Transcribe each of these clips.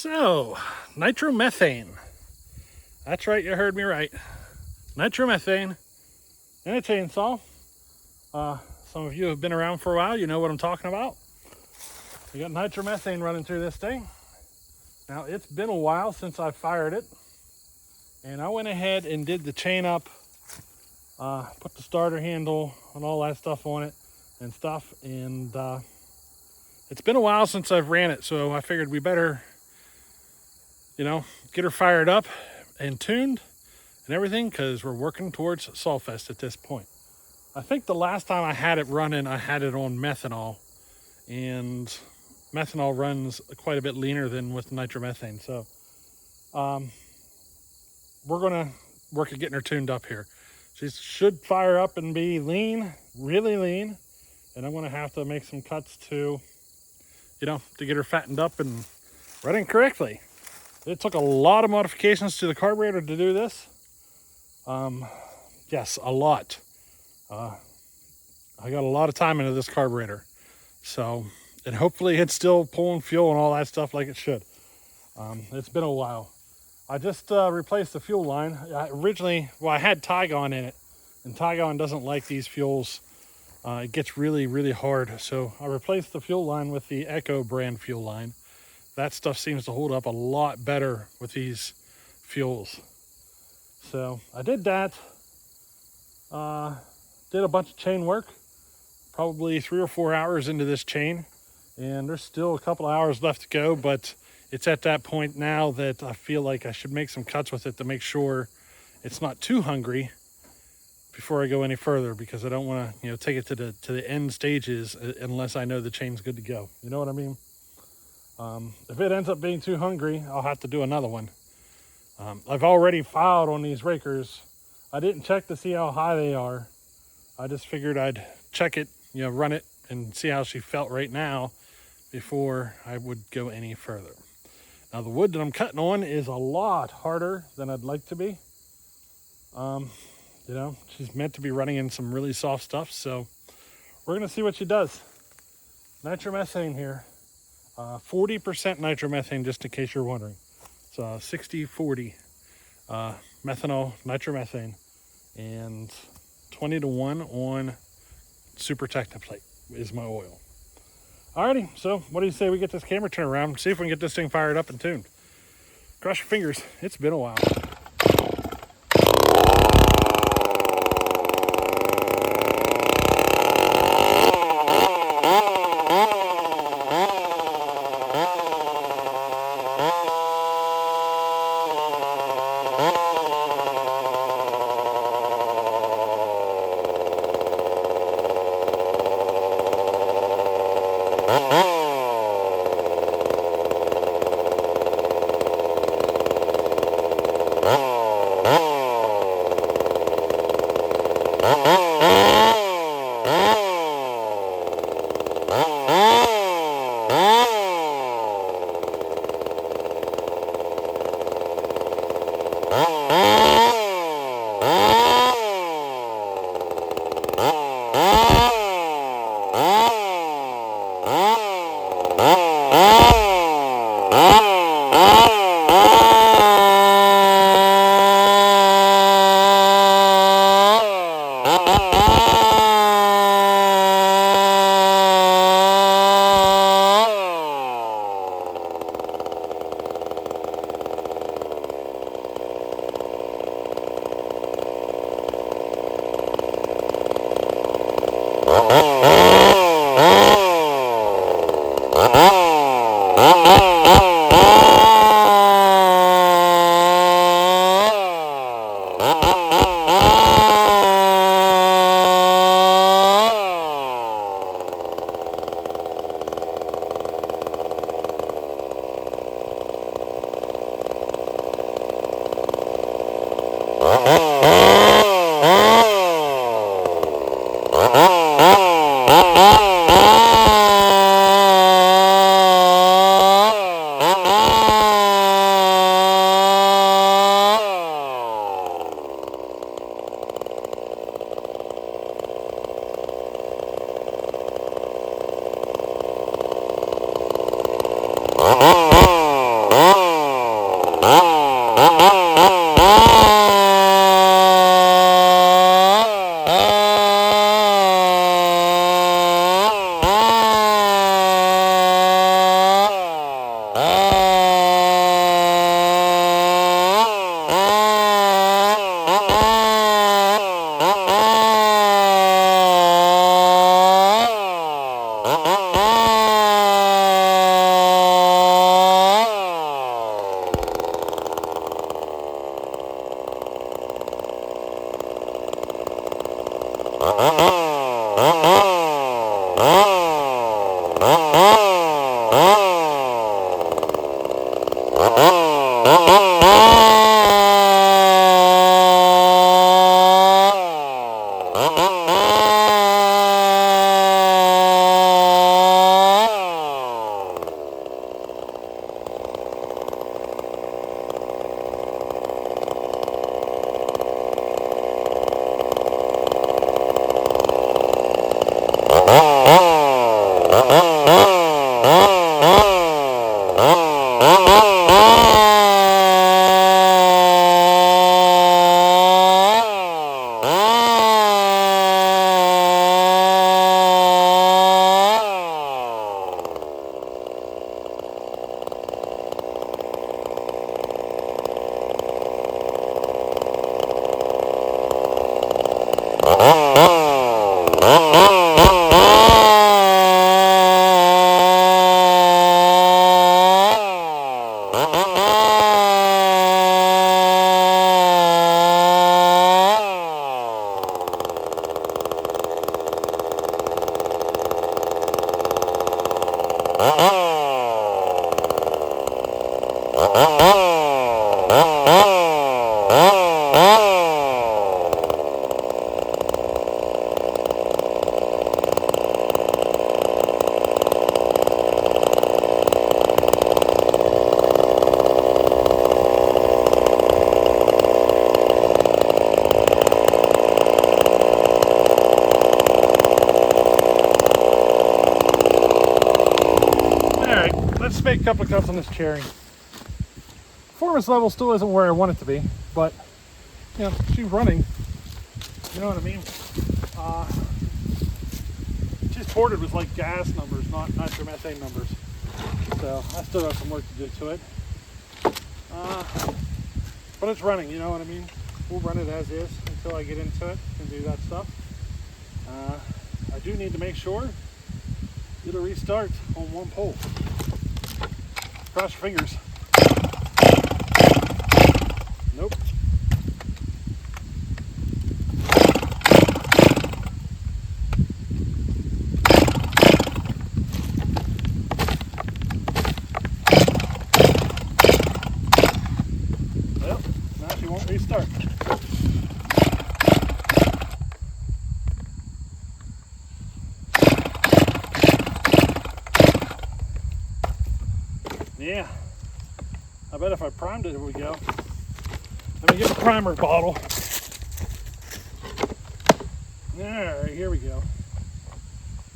So, nitromethane. That's right, you heard me right. Nitromethane in a chainsaw. Some of you have been around for a while, you know what I'm talking about. We got nitromethane running through this thing. Now, it's been a while since I fired it, and I went ahead and did the chain up, put the starter handle and all that stuff on it and stuff, and it's been a while since I've ran it, so I figured we better, get her fired up and tuned and everything, because we're working towards Solfest at this point. I think the last time I had it running, I had it on methanol, and methanol runs quite a bit leaner than with nitromethane. So we're going to work at getting her tuned up here. She should fire up and be lean, really lean, and I'm going to have to make some cuts to get her fattened up and running correctly. It took a lot of modifications to the carburetor to do this. Yes, a lot. I got a lot of time into this carburetor. So, and hopefully it's still pulling fuel and all that stuff like it should. It's been a while. I just replaced the fuel line. I had Tygon in it, and Tygon doesn't like these fuels. It gets really, really hard. So I replaced the fuel line with the Echo brand fuel line. That stuff seems to hold up a lot better with these fuels. So I did that. Did a bunch of chain work, probably 3 or 4 hours into this chain, and there's still a couple of hours left to go, but it's at that point now that I feel like I should make some cuts with it to make sure it's not too hungry before I go any further, because I don't want to, take it to the end stages unless I know the chain's good to go. You know what I mean? If it ends up being too hungry, I'll have to do another one. I've already filed on these rakers. I didn't check to see how high they are. I just figured I'd check it, run it and see how she felt right now before I would go any further. Now the wood that I'm cutting on is a lot harder than I'd like to be. She's meant to be running in some really soft stuff, so we're gonna see what she does. Nitromethane here. 40% nitromethane, just in case you're wondering. So 60-40 methanol, nitromethane, and 20-1 on Super Technoplate is my oil. Alrighty, so what do you say we get this camera turned around, see if we can get this thing fired up and tuned. Cross your fingers, it's been a while. Let's make a couple of cuts on this cherry. Performance level still isn't where I want it to be, but you know, she's running. You know what I mean? She's ported with like gas numbers, not nitromethane numbers. So I still have some work to do to it. But it's running, you know what I mean? We'll run it as is until I get into it and do that stuff. I do need to make sure it'll restart on one pole. Cross your fingers. Nope. Well, now she won't restart. Yeah, I bet if I primed it, here we go. Let me get the primer bottle. Alright, here we go.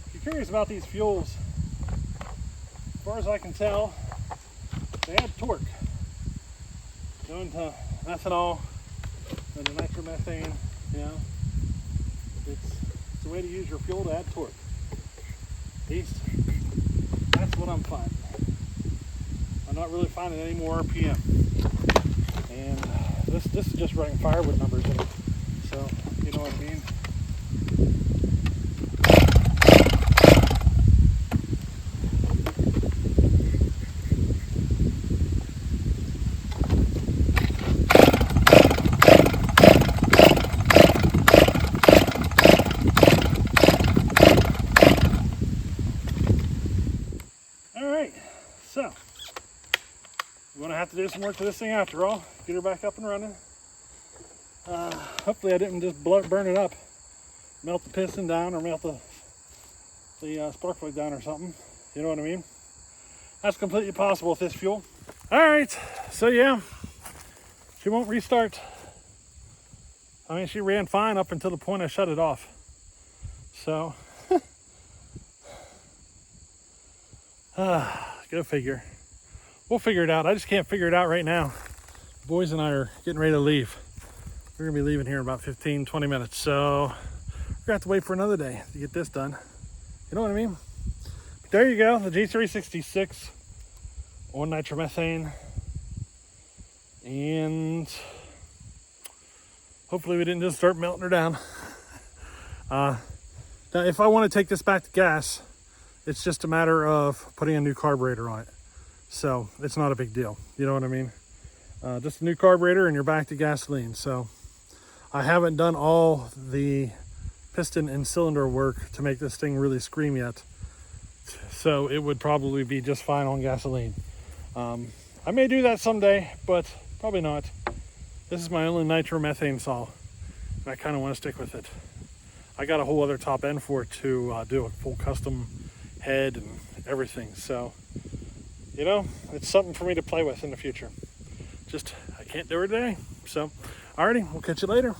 If you're curious about these fuels, as far as I can tell, they add torque. Going to ethanol and the nitromethane, you know, it's a way to use your fuel to add torque. At least that's what I'm finding. I'm not really finding any more RPM, and this is just running firewood numbers in it, so you know what I mean. All right, so I'm going to have to do some work to this thing after all. Get her back up and running. Hopefully I didn't just burn it up. Melt the piston down or melt the spark plug down or something. You know what I mean? That's completely possible with this fuel. Alright, so yeah. She won't restart. I mean, she ran fine up until the point I shut it off. So, go figure. We'll figure it out. I just can't figure it out right now. The boys and I are getting ready to leave. We're gonna be leaving here in about 15, 20 minutes. So we're gonna have to wait for another day to get this done. You know what I mean? But there you go, the G366 on nitromethane. And hopefully we didn't just start melting her down. Now if I want to take this back to gas, it's just a matter of putting a new carburetor on it. So it's not a big deal. You know what I mean? Just a new carburetor and you're back to gasoline. So I haven't done all the piston and cylinder work to make this thing really scream yet. So it would probably be just fine on gasoline. I may do that someday, but probably not. This is my only nitromethane saw, and I kind of want to stick with it. I got a whole other top end for it to do a full custom head and everything. So, you know, it's something for me to play with in the future. Just, I can't do it today. So, alrighty, we'll catch you later.